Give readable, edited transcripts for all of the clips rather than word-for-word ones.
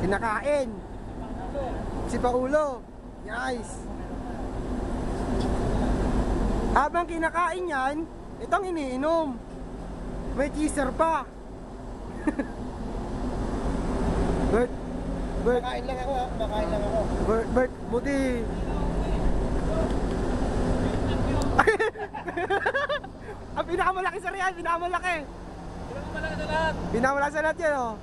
Kinakain. Si Paulo. Guys. Habang kinakain yan, itong iniinom. May teaser pa. Bert. Makain lang ako ha. Makain lang ako. Bert, buti. Ang pinakamalaki sa Real, pinakamalaki. Pinakamalaki sa lahat. Pinakamalaki sa lahat yan, oh.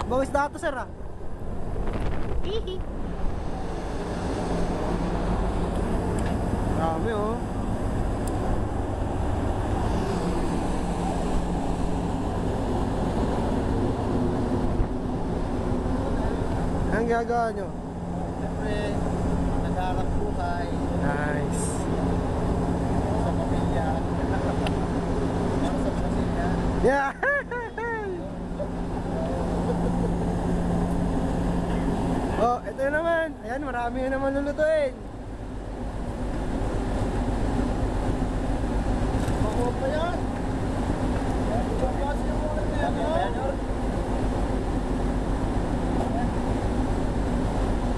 Bawis dato, sir, ah. Hihi. Marami, oh. Anong ginagawa nyo? Siyempre, nagharap buhay. Nice. Sa pamilya. Sa pamilya. Yeah! Oh, ito naman. Ayan, marami na naman lulutuin. Bako pa yan. Ibang klase yung mga yan.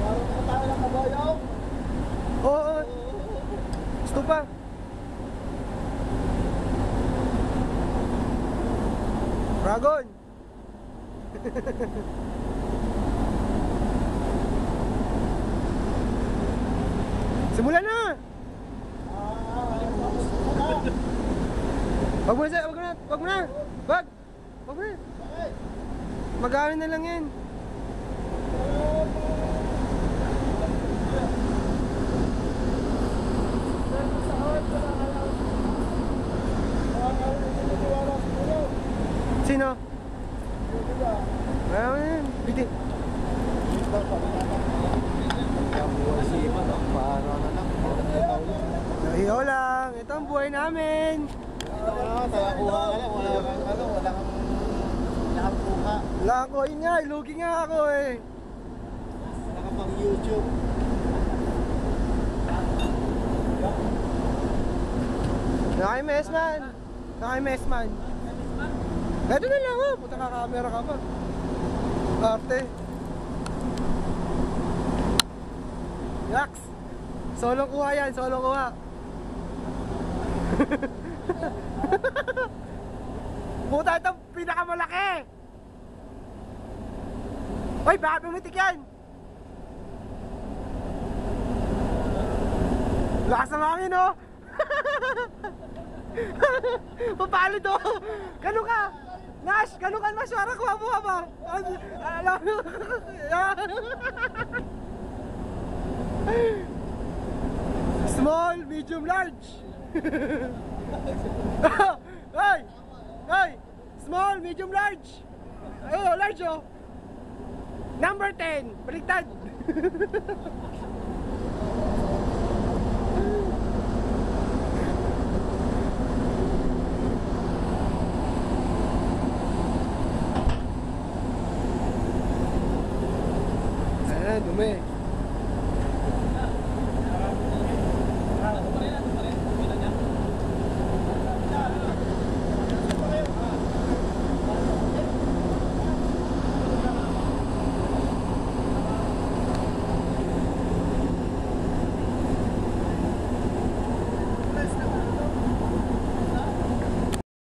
Parang na tayo ng kabayaw. Oo. Gusto pa. Dragon. Simulan na. Wag mo na, wag mo na, wag mo na. Wag. Wag mo na. Mag-aaral na lang yan. Sino? Ayaw na yan. Bitin. Iyo lang. Ito ang buhay namin. Talakuha ka lang. Wala kang kuha. Wala ako. Yun nga. Ilugi nga ako eh. Wala ka pang YouTube. Naka-MS man. Naka-MS man. Ito na lang oh. Puta ka camera ka pa. Arte. Yax. Solong kuha yan. Solong kuha. Puta ito pinakamalaki. Hoy, baka pumitik yan. Lakas ng hangin oh. Papalo to. Ganun ka. Nash, ganun ka Nash. Para kuha mo ka ba? Alam mo. Small, medium, large. Hey! Hey! Small, medium, large. Oh, large oh. Number 10. Baliktad.